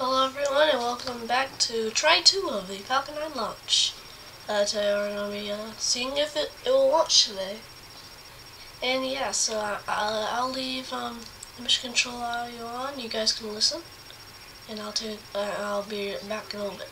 Hello everyone and welcome back to try 2 of the Falcon 9 launch. Today we're going to be seeing if it will launch today. And yeah, so I'll leave the mission control audio on, you guys can listen. And I'll be back in a little bit.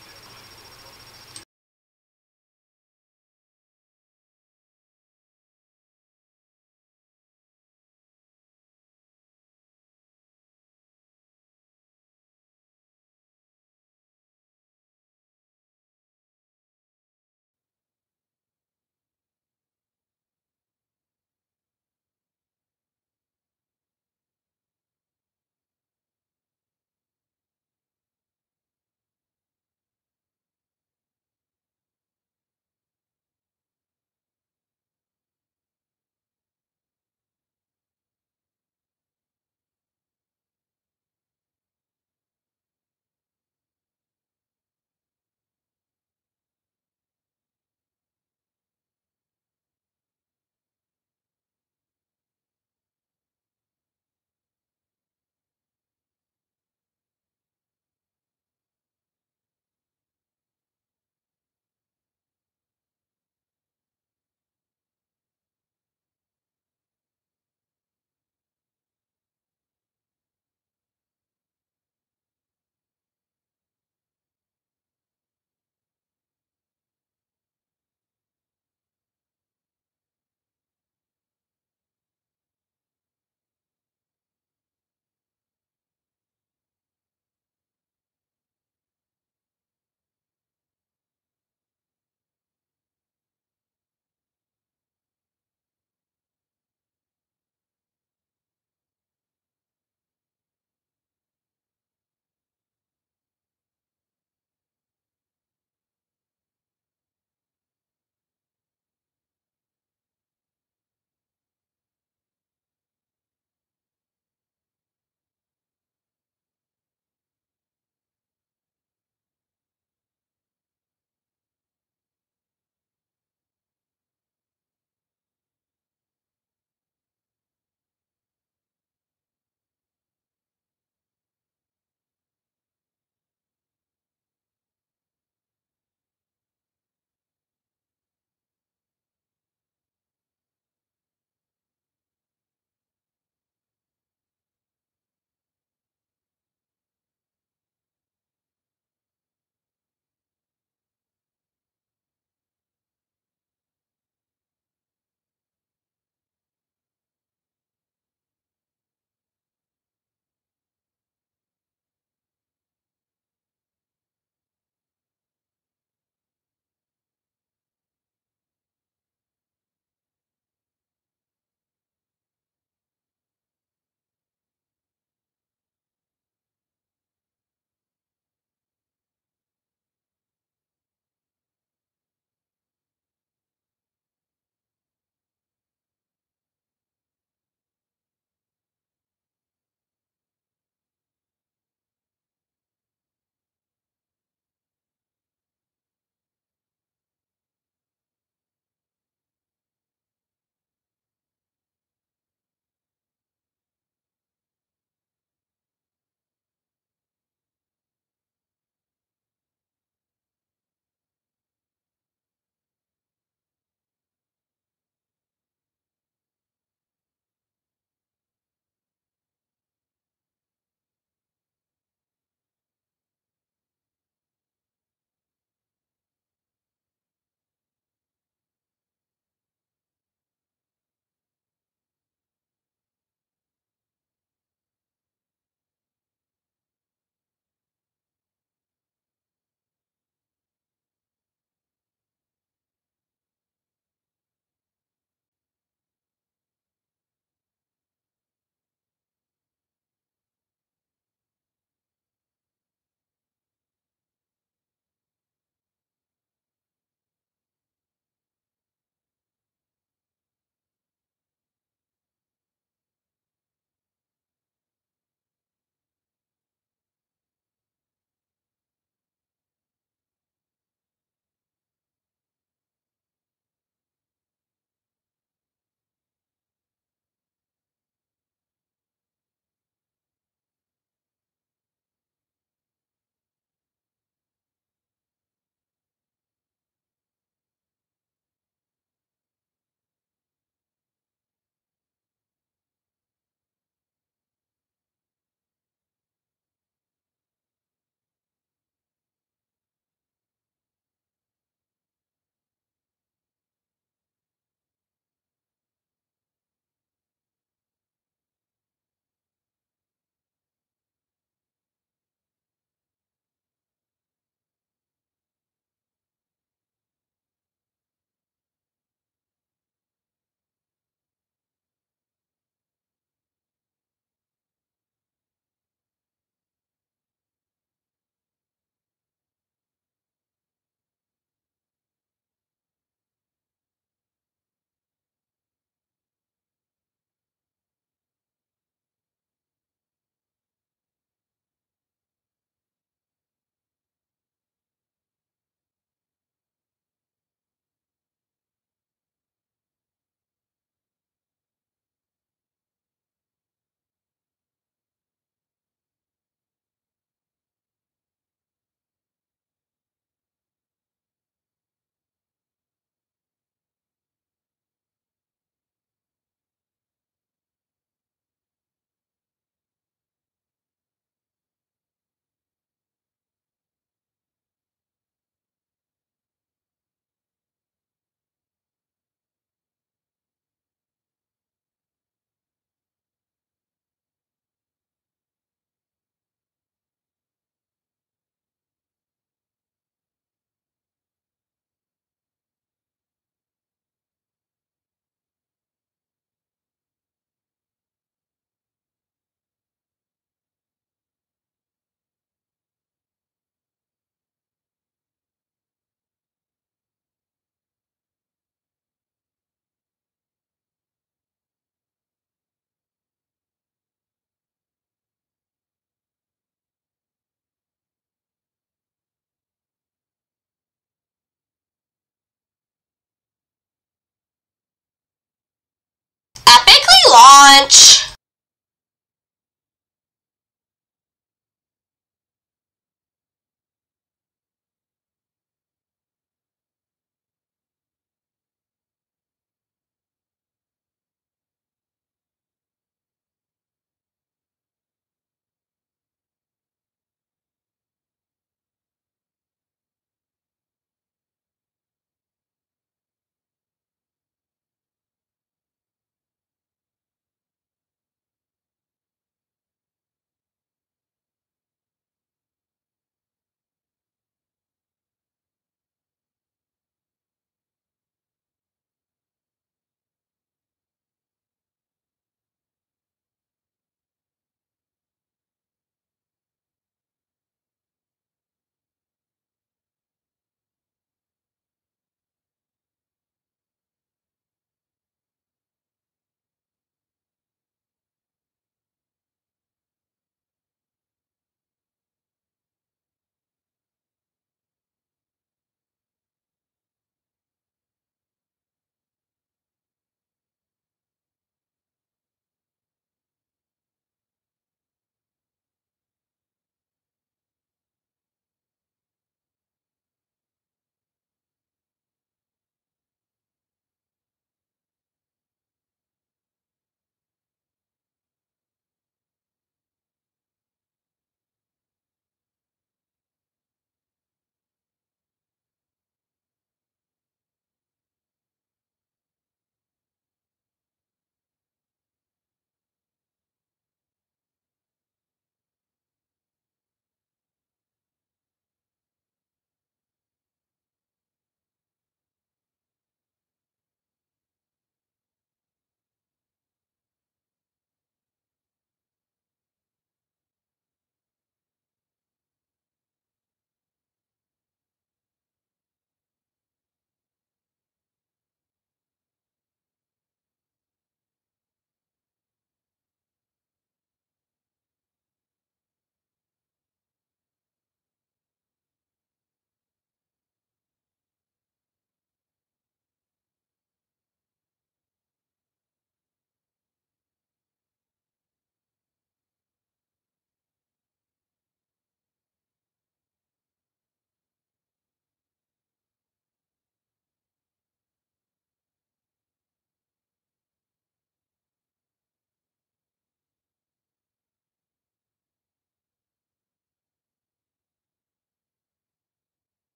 launch!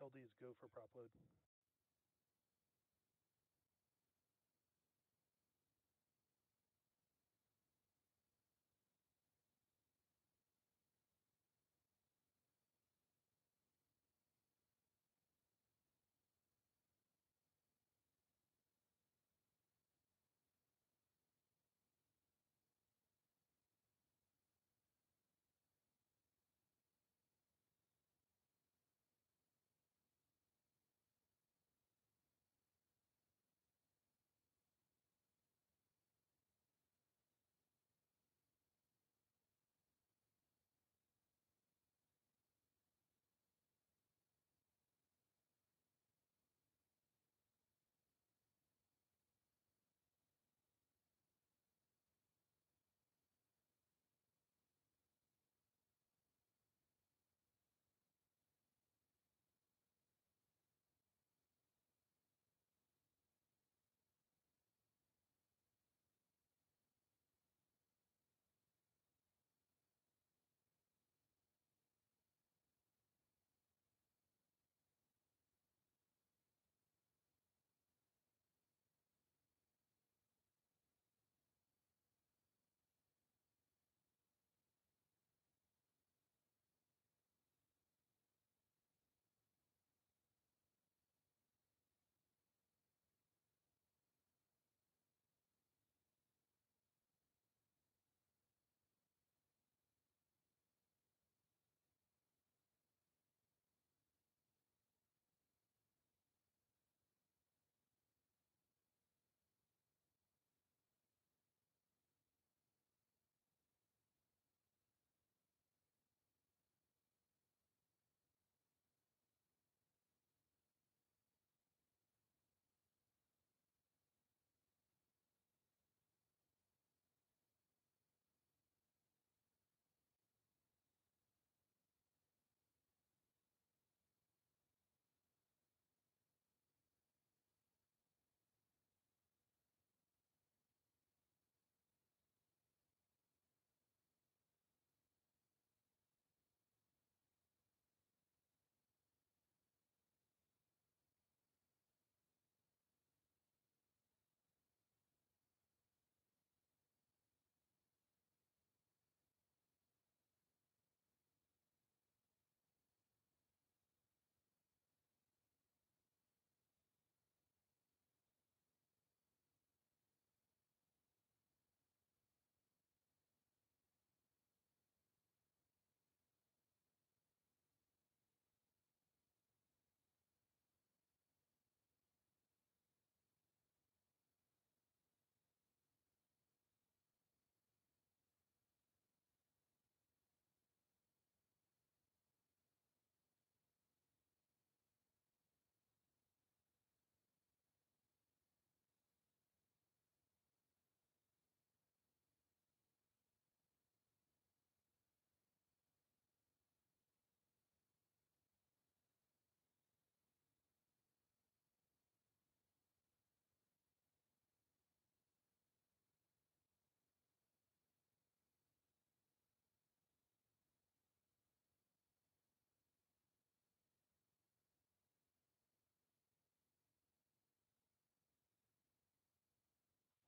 LD is go for prop load.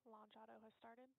Launch auto has started.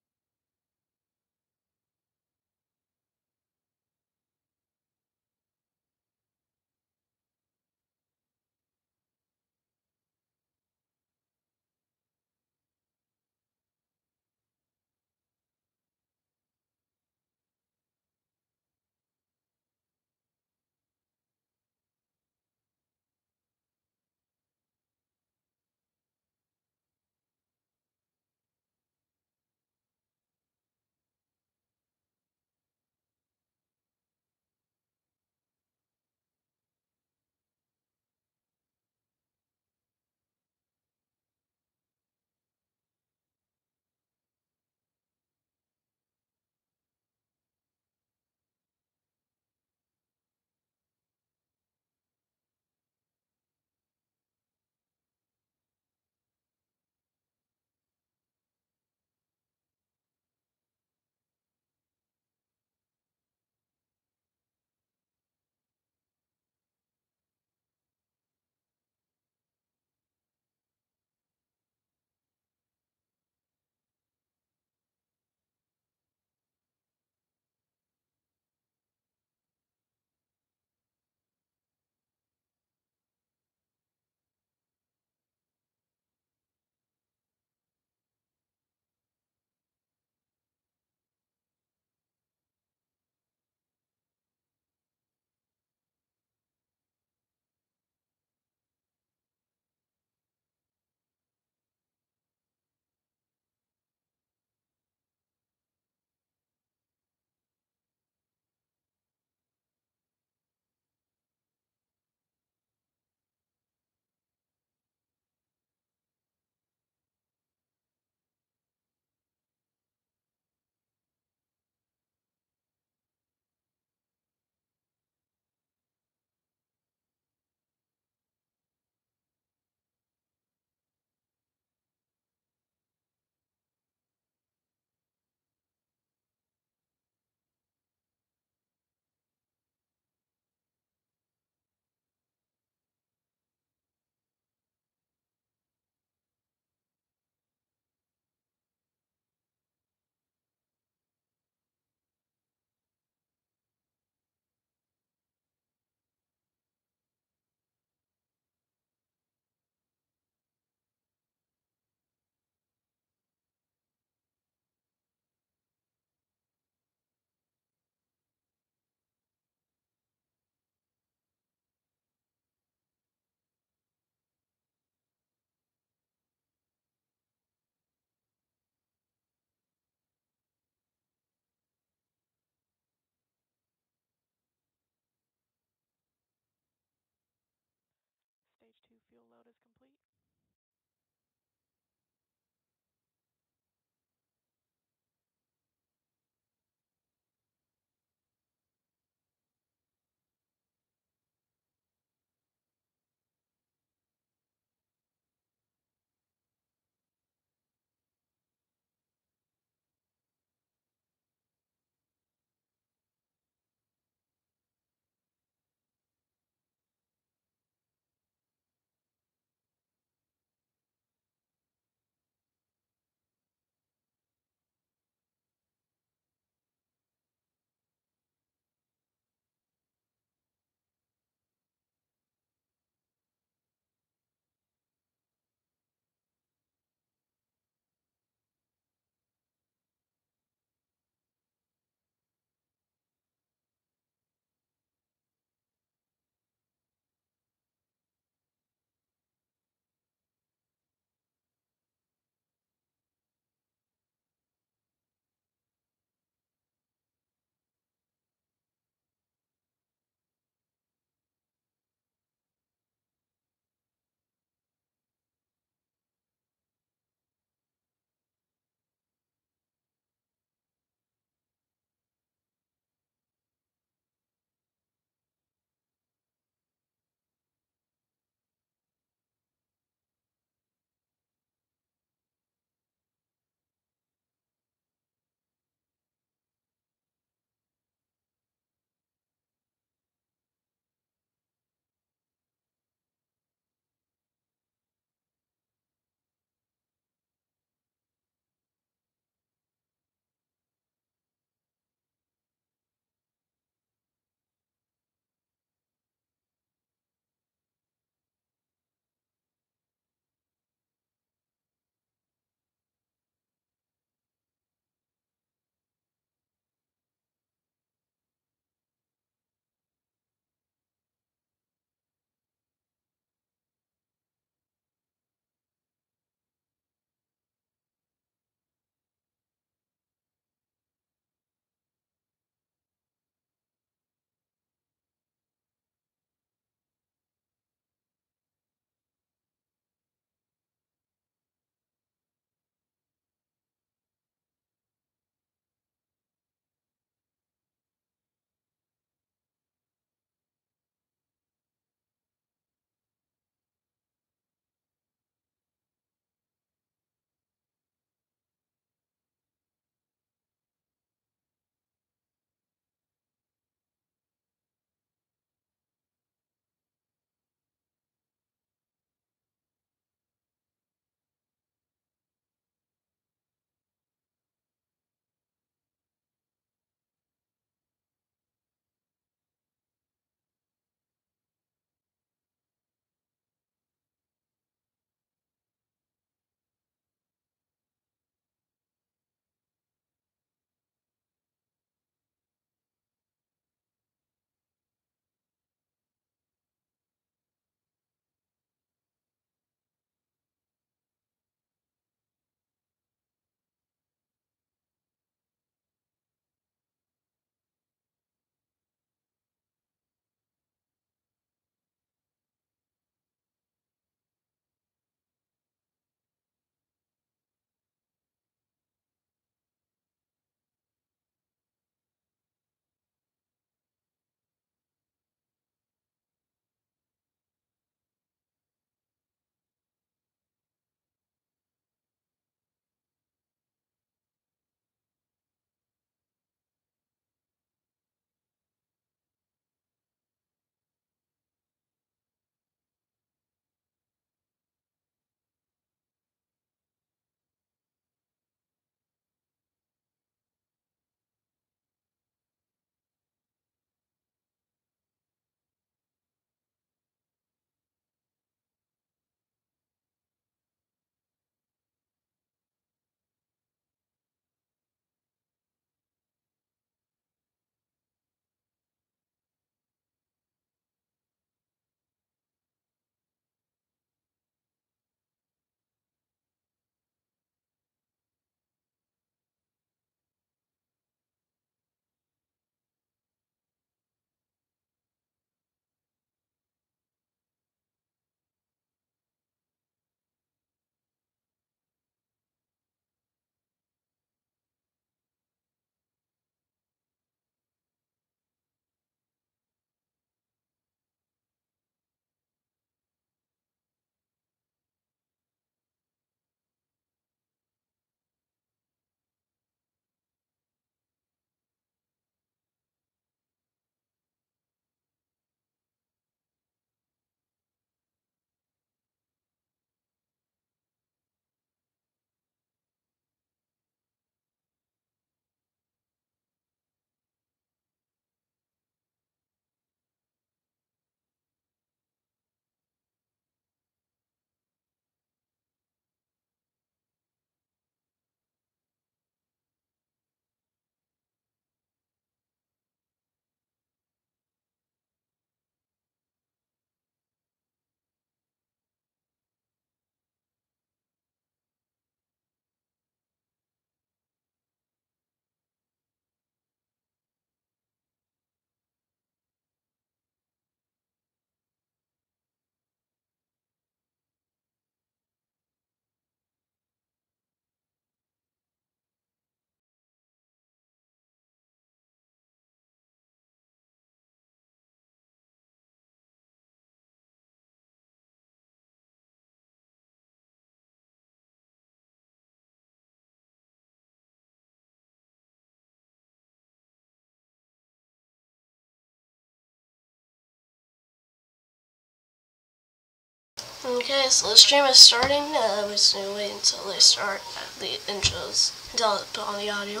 Okay, so the stream is starting. We just need to wait until they start the intros, until I put on the audio.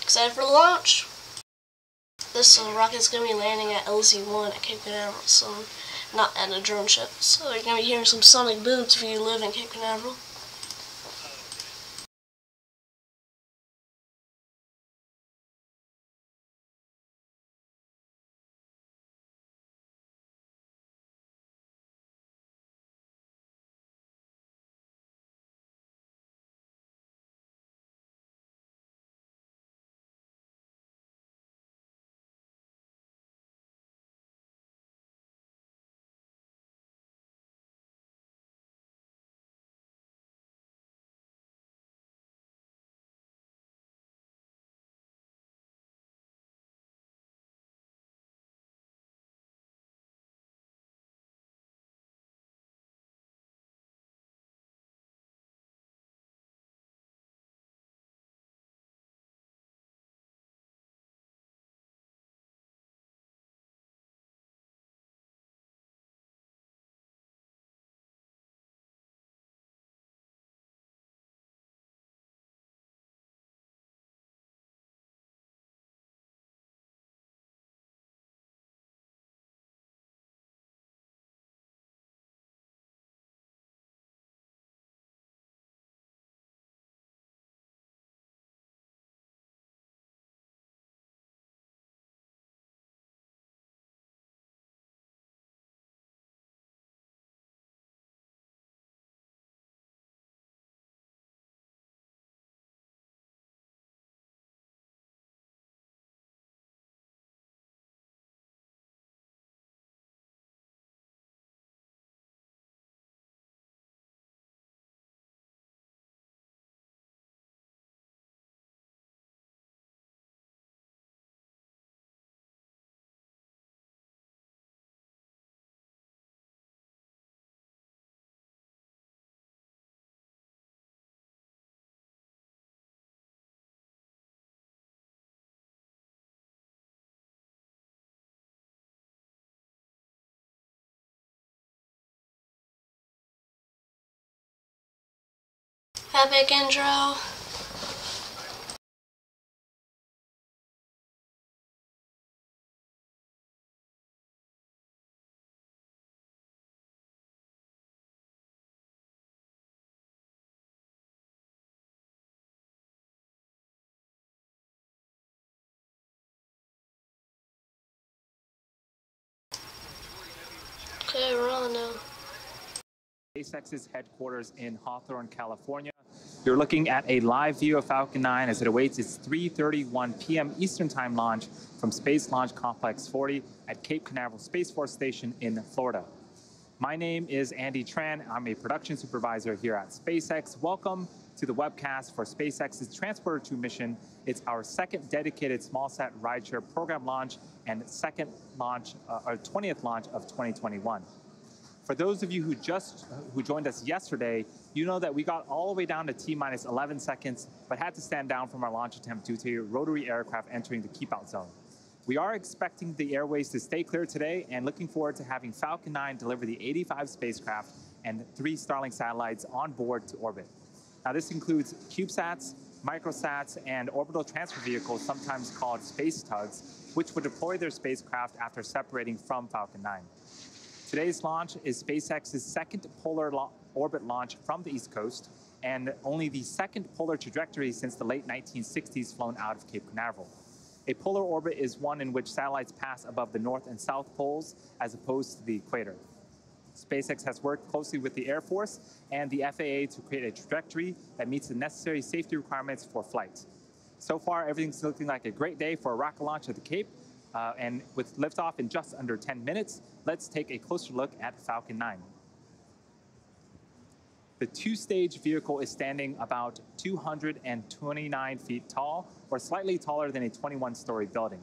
Excited for the launch! This rocket's going to be landing at LZ-1 at Cape Canaveral, so not at a drone ship. So you're going to be hearing some sonic booms if you live in Cape Canaveral. Epic intro. Okay, we're on now. SpaceX's headquarters in Hawthorne, California. You're looking at a live view of Falcon 9 as it awaits its 3:31 p.m. Eastern Time launch from Space Launch Complex 40 at Cape Canaveral Space Force Station in Florida. My name is Andy Tran. I'm a production supervisor here at SpaceX. Welcome to the webcast for SpaceX's Transporter-2 mission. It's our second dedicated smallsat rideshare program launch and second launch, or 20th launch of 2021. For those of you who joined us yesterday, you know that we got all the way down to T-minus 11 seconds, but had to stand down from our launch attempt due to rotary aircraft entering the keep-out zone. We are expecting the airways to stay clear today and looking forward to having Falcon 9 deliver the 85 spacecraft and 3 Starlink satellites on board to orbit. Now this includes CubeSats, microsats, and orbital transfer vehicles, sometimes called space tugs, which would deploy their spacecraft after separating from Falcon 9. Today's launch is SpaceX's second polar orbit launch from the East Coast, and only the second polar trajectory since the late 1960s flown out of Cape Canaveral. A polar orbit is one in which satellites pass above the North and South poles as opposed to the equator. SpaceX has worked closely with the Air Force and the FAA to create a trajectory that meets the necessary safety requirements for flight. So far, everything's looking like a great day for a rocket launch at the Cape. And with liftoff in just under 10 minutes, let's take a closer look at Falcon 9. The two-stage vehicle is standing about 229 feet tall, or slightly taller than a 21-story building.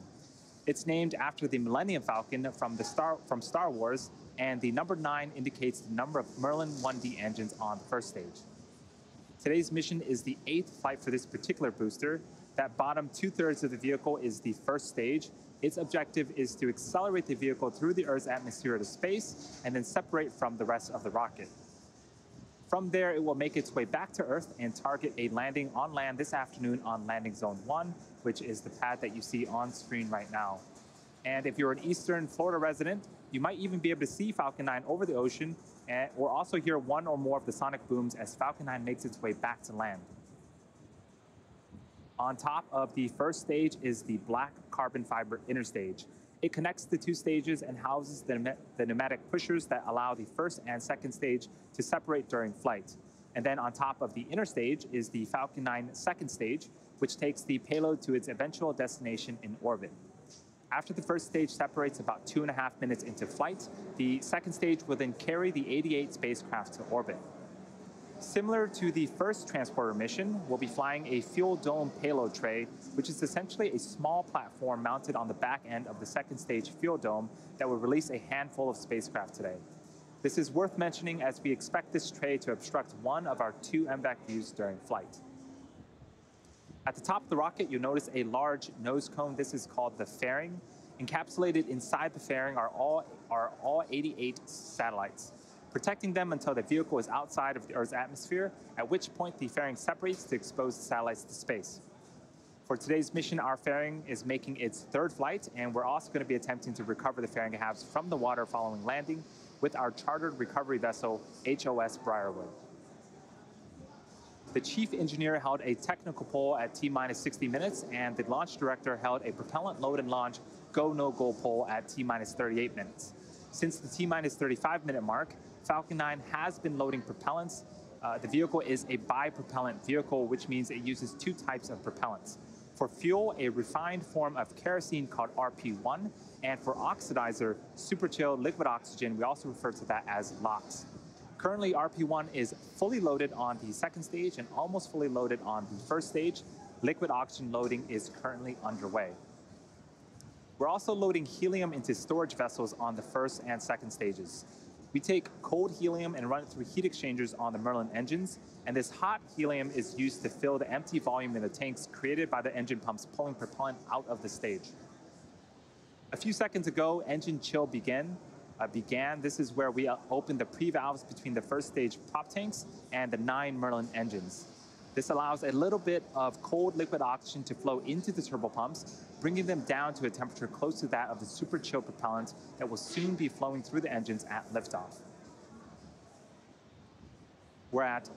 It's named after the Millennium Falcon from Star Wars, and the number 9 indicates the number of Merlin 1D engines on the first stage. Today's mission is the 8th flight for this particular booster. That bottom 2/3 of the vehicle is the first stage, Its objective is to accelerate the vehicle through the Earth's atmosphere to space and then separate from the rest of the rocket. From there, it will make its way back to Earth and target a landing on land this afternoon on Landing Zone 1, which is the pad that you see on screen right now. And if you're an Eastern Florida resident, you might even be able to see Falcon 9 over the ocean or also hear one or more of the sonic booms as Falcon 9 makes its way back to land. On top of the first stage is the black carbon fiber inner stage. It connects the two stages and houses the pneumatic pushers that allow the first and second stage to separate during flight. And then on top of the inner stage is the Falcon 9 second stage, which takes the payload to its eventual destination in orbit. After the first stage separates about 2.5 minutes into flight, the second stage will then carry the 88 spacecraft to orbit. Similar to the first transporter mission, we'll be flying a fuel dome payload tray, which is essentially a small platform mounted on the back end of the second stage fuel dome that will release a handful of spacecraft today. This is worth mentioning as we expect this tray to obstruct one of our 2 MVAC views during flight. At the top of the rocket, you'll notice a large nose cone. This is called the fairing. Encapsulated inside the fairing are all 88 satellites, protecting them until the vehicle is outside of the Earth's atmosphere, at which point the fairing separates to expose the satellites to space. For today's mission, our fairing is making its 3rd flight, and we're also going to be attempting to recover the fairing halves from the water following landing with our chartered recovery vessel, HOS Briarwood. The chief engineer held a technical poll at T-minus 60 minutes, and the launch director held a propellant load and launch go-no-go poll at T-minus 38 minutes. Since the T-minus 35-minute mark, Falcon 9 has been loading propellants. The vehicle is a bipropellant vehicle, which means it uses 2 types of propellants. For fuel, a refined form of kerosene called RP1, and for oxidizer, super chill liquid oxygen, we also refer to that as LOX. Currently, RP1 is fully loaded on the second stage and almost fully loaded on the first stage. Liquid oxygen loading is currently underway. We're also loading helium into storage vessels on the first and second stages. We take cold helium and run it through heat exchangers on the Merlin engines, and this hot helium is used to fill the empty volume in the tanks created by the engine pumps pulling propellant out of the stage. A few seconds ago, engine chill began. This is where we opened the pre-valves between the first stage prop tanks and the 9 Merlin engines. This allows a little bit of cold liquid oxygen to flow into the turbopumps, bringing them down to a temperature close to that of the super chill propellant that will soon be flowing through the engines at liftoff. We're at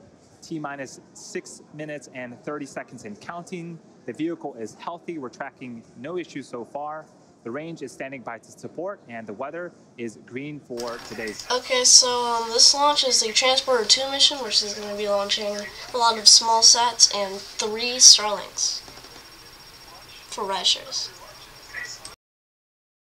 T-minus 6 minutes and 30 seconds and counting. The vehicle is healthy. We're tracking no issues so far. The range is standing by to support, and the weather is green for today's. Okay, so this launch is the Transporter-2 mission, which is going to be launching a lot of small sats and 3 Starlinks for rideshares.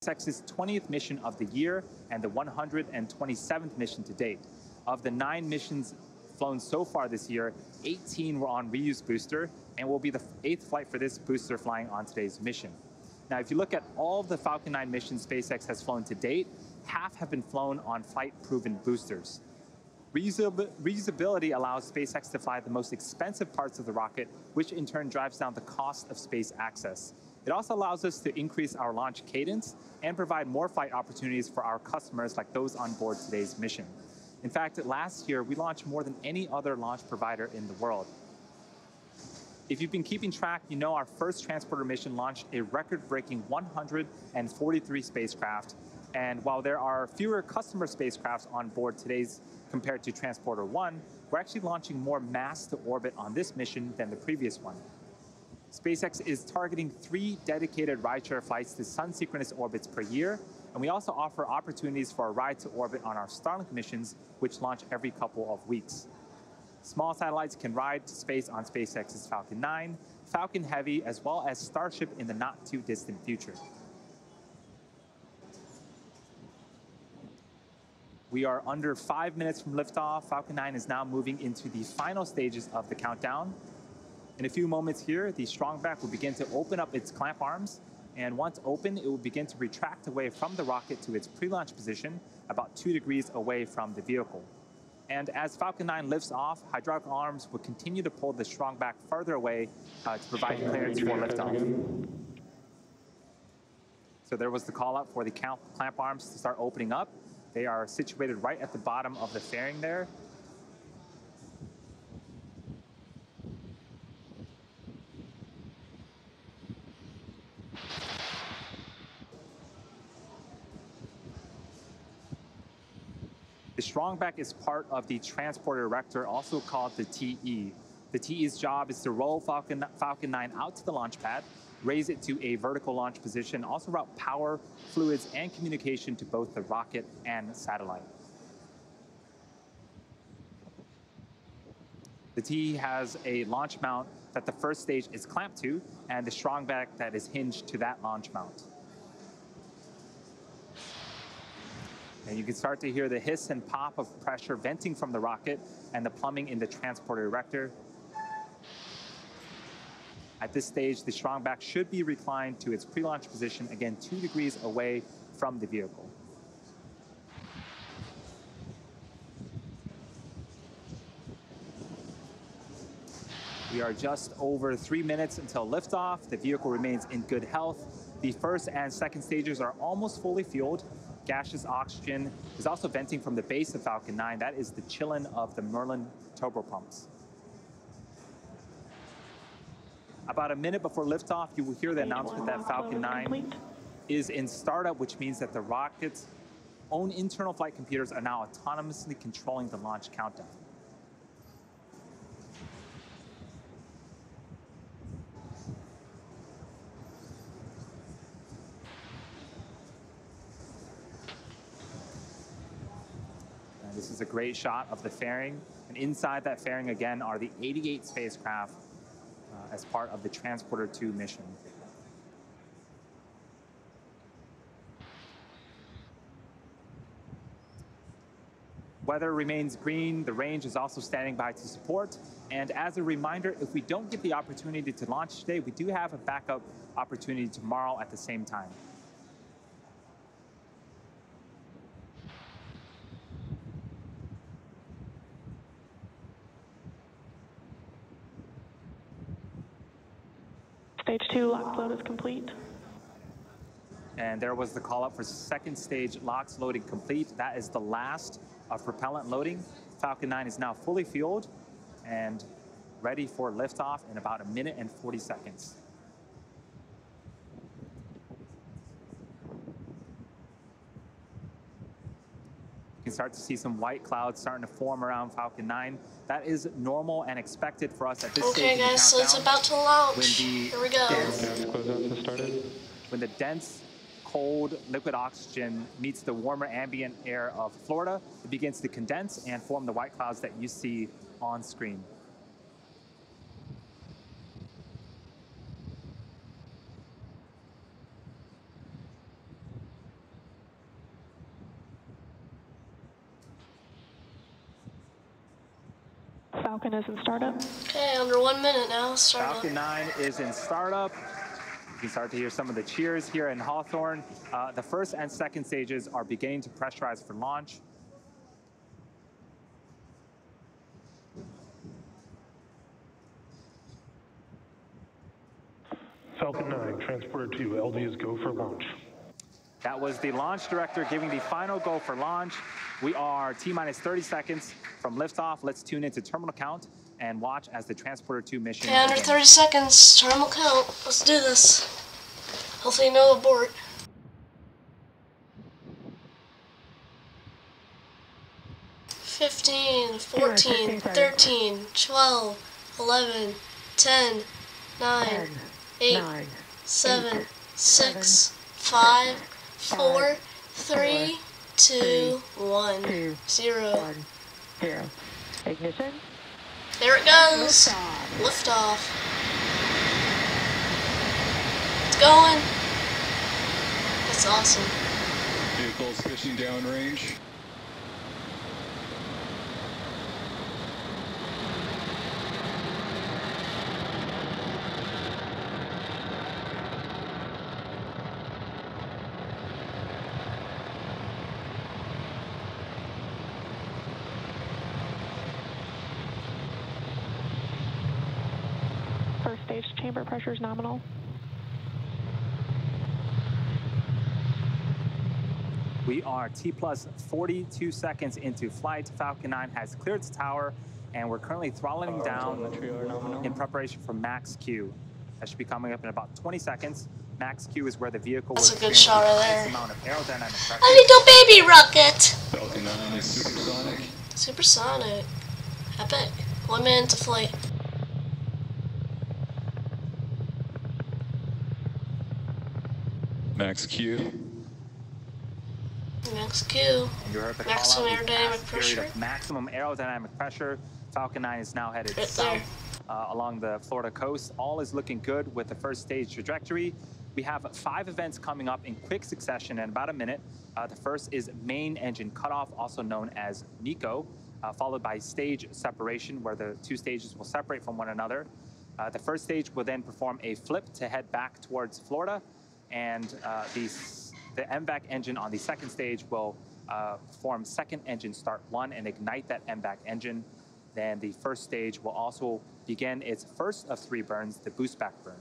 SpaceX's 20th mission of the year and the 127th mission to date. Of the 9 missions flown so far this year, 18 were on reuse booster, and will be the 8th flight for this booster flying on today's mission. Now, if you look at all of the Falcon 9 missions SpaceX has flown to date, half have been flown on flight-proven boosters. Reusability allows SpaceX to fly the most expensive parts of the rocket, which in turn drives down the cost of space access. It also allows us to increase our launch cadence and provide more flight opportunities for our customers like those on board today's mission. In fact, last year, we launched more than any other launch provider in the world. If you've been keeping track, you know our first transporter mission launched a record-breaking 143 spacecraft. And while there are fewer customer spacecrafts on board today's compared to Transporter-1, we're actually launching more mass to orbit on this mission than the previous one. SpaceX is targeting 3 dedicated rideshare flights to sun-synchronous orbits per year, and we also offer opportunities for a ride to orbit on our Starlink missions, which launch every couple of weeks. Small satellites can ride to space on SpaceX's Falcon 9, Falcon Heavy, as well as Starship in the not-too-distant future. We are under 5 minutes from liftoff. Falcon 9 is now moving into the final stages of the countdown. In a few moments here, the strongback will begin to open up its clamp arms, and once open, it will begin to retract away from the rocket to its pre-launch position, about 2 degrees away from the vehicle. And as Falcon 9 lifts off, hydraulic arms will continue to pull the strongback further away to provide clearance for liftoff. So there was the call out for the clamp arms to start opening up. They are situated right at the bottom of the fairing there. The strongback is part of the transporter erector, also called the TE. The TE's job is to roll Falcon 9 out to the launch pad, raise it to a vertical launch position, also route power, fluids, and communication to both the rocket and satellite. The TE has a launch mount that the first stage is clamped to, and the strongback that is hinged to that launch mount. And you can start to hear the hiss and pop of pressure venting from the rocket and the plumbing in the transporter erector. At this stage, the strongback should be reclined to its pre-launch position, again 2 degrees away from the vehicle. We are just over 3 minutes until liftoff. The vehicle remains in good health. The first and second stages are almost fully fueled. Gaseous oxygen is also venting from the base of Falcon 9. That is the chillin of the Merlin turbopumps. About a minute before liftoff, you will hear the announcement that Falcon 9 is in startup, which means that the rocket's own internal flight computers are now autonomously controlling the launch countdown. This is a great shot of the fairing. And inside that fairing, again, are the 88 spacecraft as part of the Transporter-2 mission. Weather remains green. The range is also standing by to support. And as a reminder, if we don't get the opportunity to launch today, we do have a backup opportunity tomorrow at the same time. Stage 2 lock load is complete. And there was the call up for second stage LOX loading complete. That is the last of propellant loading. Falcon 9 is now fully fueled and ready for liftoff in about 1 minute and 40 seconds. You can start to see some white clouds starting to form around Falcon 9. That is normal and expected for us at this stage. Okay, guys, so it's about to launch. Here we go. When the dense, cold liquid oxygen meets the warmer ambient air of Florida, it begins to condense and form the white clouds that you see on screen. Falcon is in startup. Okay, under 1 minute now. Startup. Falcon 9 is in startup. You can start to hear some of the cheers here in Hawthorne. The first and second stages are beginning to pressurize for launch. Falcon 9, Transporter-2, LD is go for launch. That was the launch director giving the final go for launch. We are T-minus 30 seconds from liftoff. Let's tune into terminal count and watch as the Transporter-2 mission Okay, under 30 seconds, terminal count. Let's do this. Hopefully no abort. "15, 14, 13, 12, 11, 10, 9, 8, 7, 6, 5, 4, 3, 2, 1, 0. Ignition. There it goes. Liftoff. It's going. That's awesome. Vehicles fishing downrange. First stage chamber pressure is nominal. We are T plus 42 seconds into flight. Falcon 9 has cleared its tower, and we're currently throttling down in preparation for max Q. That should be coming up in about 20 seconds. Max Q is where the vehicle will That's a good experience shot the right highest there. amount of aerodynamic pressure. A little baby rocket. Falcon 9 is supersonic. Supersonic. Epic. 1 minute to flight. Max Q. Max Q. And you heard the Maximum call out, aerodynamic period pressure. of maximum aerodynamic pressure. Falcon 9 is now headed Right south there. along the Florida coast. All is looking good with the first stage trajectory. We have 5 events coming up in quick succession in about a minute. The first is main engine cutoff, also known as MECO, followed by stage separation, where the 2 stages will separate from one another. The first stage will then perform a flip to head back towards Florida, and the MVAC engine on the second stage will perform second engine start 1 and ignite that MVAC engine. Then the first stage will also begin its first of 3 burns, the boost back burn.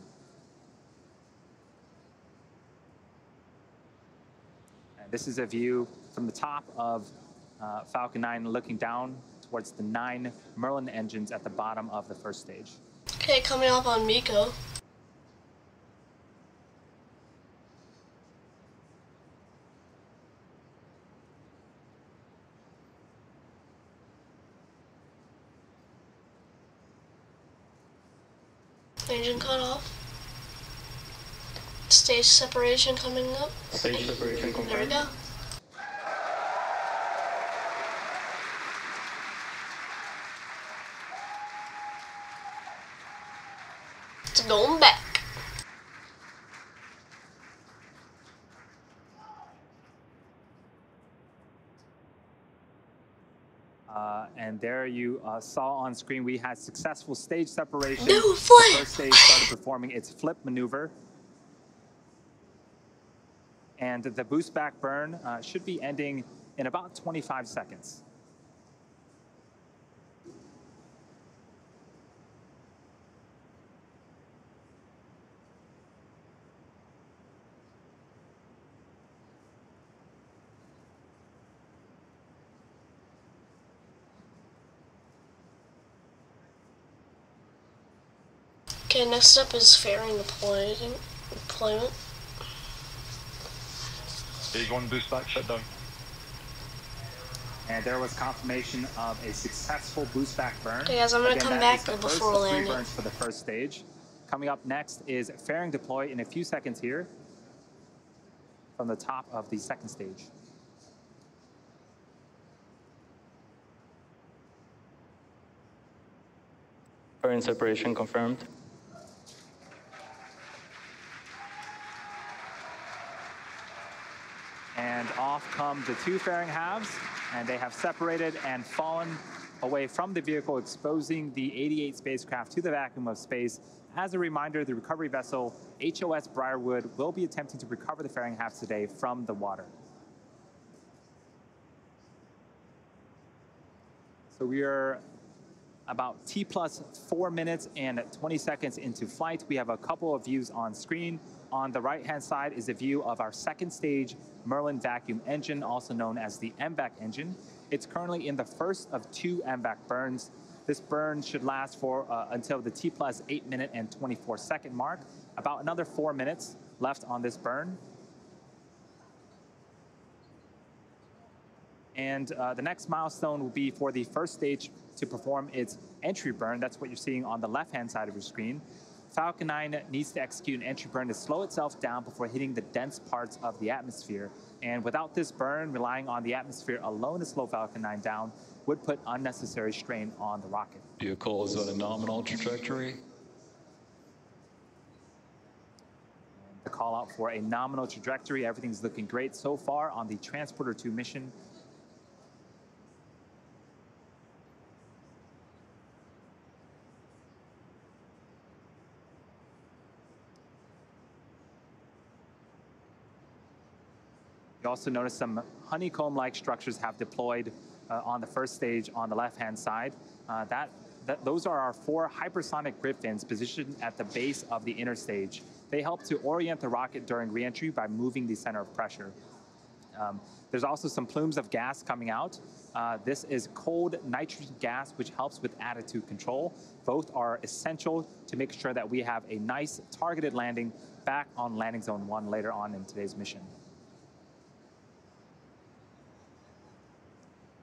And this is a view from the top of Falcon 9 looking down towards the 9 Merlin engines at the bottom of the first stage. Okay, coming up on MECO. Engine cut off. Stage separation coming up. Stage separation confirmed. There we go. It's going back. And there you saw on screen we had successful stage separation. No The flip! first stage started performing its flip maneuver. And the boost back burn should be ending in about 25 seconds. Okay, next up is fairing deployment. Stage 1 boost back shutdown. And there was confirmation of a successful boost back burn. Okay, guys, I'm gonna Again, come that back is the before first of 3 landing. burns for the first stage. Coming up next is fairing deploy in a few seconds here from the top of the second stage. Burn separation confirmed. And off come the 2 fairing halves, and they have separated and fallen away from the vehicle, exposing the 88 spacecraft to the vacuum of space. As a reminder, the recovery vessel HOS Briarwood will be attempting to recover the fairing halves today from the water. So we are about T plus 4 minutes and 20 seconds into flight. We have a couple of views on screen. On the right-hand side is a view of our second stage Merlin vacuum engine, also known as the MVAC engine. It's currently in the first of 2 MVAC burns. This burn should last for until the T plus 8 minute and 24 second mark. About another 4 minutes left on this burn. And the next milestone will be for the first stage to perform its entry burn. That's what you're seeing on the left-hand side of your screen. Falcon 9 needs to execute an entry burn to slow itself down before hitting the dense parts of the atmosphere. And without this burn, relying on the atmosphere alone to slow Falcon 9 down would put unnecessary strain on the rocket. Vehicle is on a nominal trajectory. The call out for a nominal trajectory. Everything's looking great so far on the Transporter-2 mission. You also notice some honeycomb-like structures have deployed on the first stage on the left-hand side. Those are our 4 hypersonic grid fins positioned at the base of the inner stage. They help to orient the rocket during reentry by moving the center of pressure. There's also some plumes of gas coming out. This is cold nitrogen gas, which helps with attitude control. Both are essential to make sure that we have a nice targeted landing back on landing zone 1 later on in today's mission.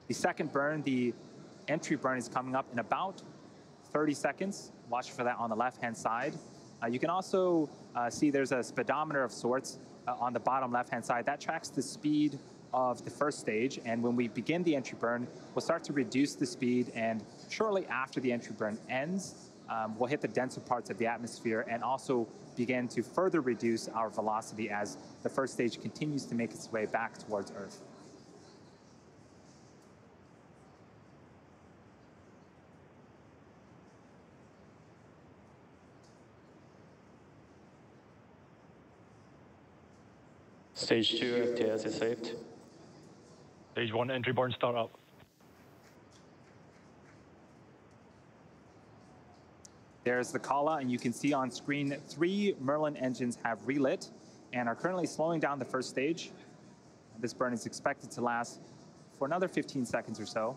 The second burn, the entry burn, is coming up in about 30 seconds. Watch for that on the left-hand side. You can also see there's a speedometer of sorts on the bottom left-hand side. That tracks the speed of the first stage, and when we begin the entry burn, we'll start to reduce the speed, and shortly after the entry burn ends, we'll hit the denser parts of the atmosphere and also begin to further reduce our velocity as the first stage continues to make its way back towards Earth. Stage 2 FTS is saved. Stage 1 entry burn start up. There's the Kala, and you can see on screen 3 Merlin engines have relit and are currently slowing down the first stage. This burn is expected to last for another 15 seconds or so.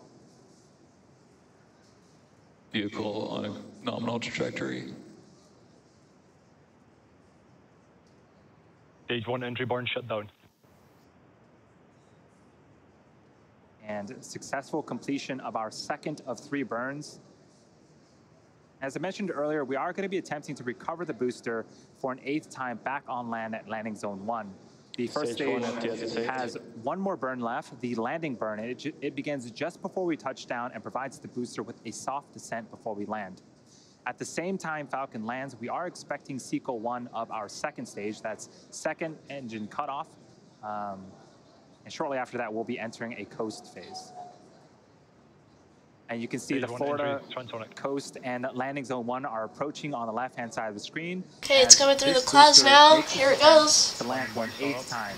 Vehicle on a nominal trajectory. Stage 1 entry burn shut down. And successful completion of our second of 3 burns. As I mentioned earlier, we are going to be attempting to recover the booster for an 8th time back on land at landing zone 1. The first stage has 1 more burn left, the landing burn. It begins just before we touch down and provides the booster with a soft descent before we land. At the same time Falcon lands, we are expecting Sequel 1 of our second stage. That's second engine cutoff. And shortly after that, we'll be entering a coast phase. And you can see the Florida coast and landing zone 1 are approaching on the left-hand side of the screen. Okay, it's coming through the clouds now. Here it goes. To land for an 8th time.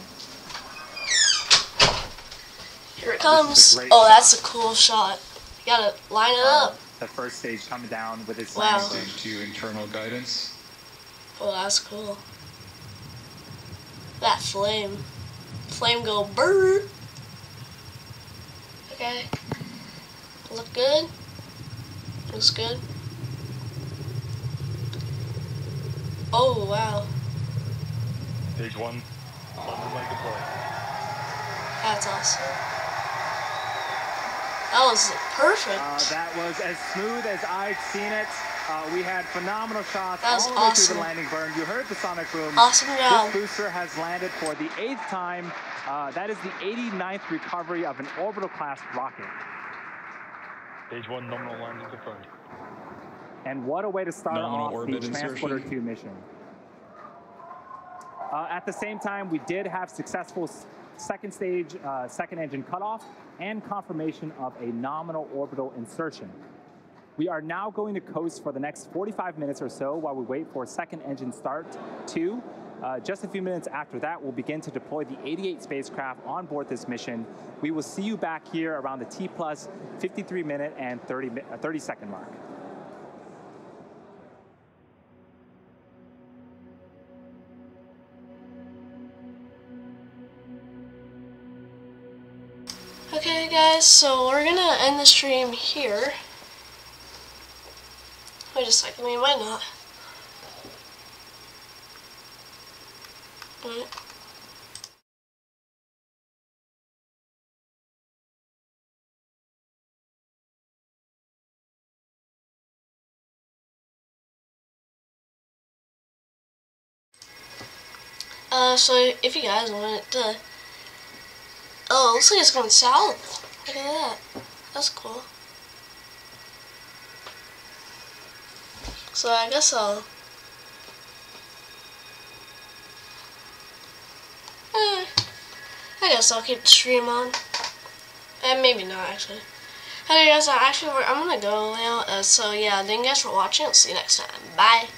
Here it comes. Oh, that's a cool shot. You gotta line it up. The first stage coming down with its wow. landing. Stage 2 internal guidance. Oh, that's cool. That flame. Flame go brrr. Okay. Look good. Looks good. Oh, wow. Stage 1, landing leg deploy. That's awesome. That was perfect. That was as smooth as I've seen it. We had phenomenal shots that was all the way awesome. through the landing burn. You heard the sonic boom. Awesome job. This booster has landed for the 8th time. That is the 89th recovery of an orbital class rocket. Stage 1 nominal landing confirmed. And what a way to start Nominal off the orbit Transporter-2 mission. At the same time, we did have successful second stage, second engine cutoff, and confirmation of a nominal orbital insertion. We are now going to coast for the next 45 minutes or so while we wait for second engine start 2. Just a few minutes after that, we'll begin to deploy the 88 spacecraft on board this mission. We will see you back here around the T plus 53-minute and 30-second mark. Okay guys, so we're gonna end the stream here. Wait a second, we might not. Right. So if you guys want it to, oh, it looks like it's going south. Look at that. That's cool. So I guess I'll keep the stream on. And maybe not, actually. Hey guys, I'm gonna go now. So yeah, thank you guys for watching. I'll see you next time. Bye.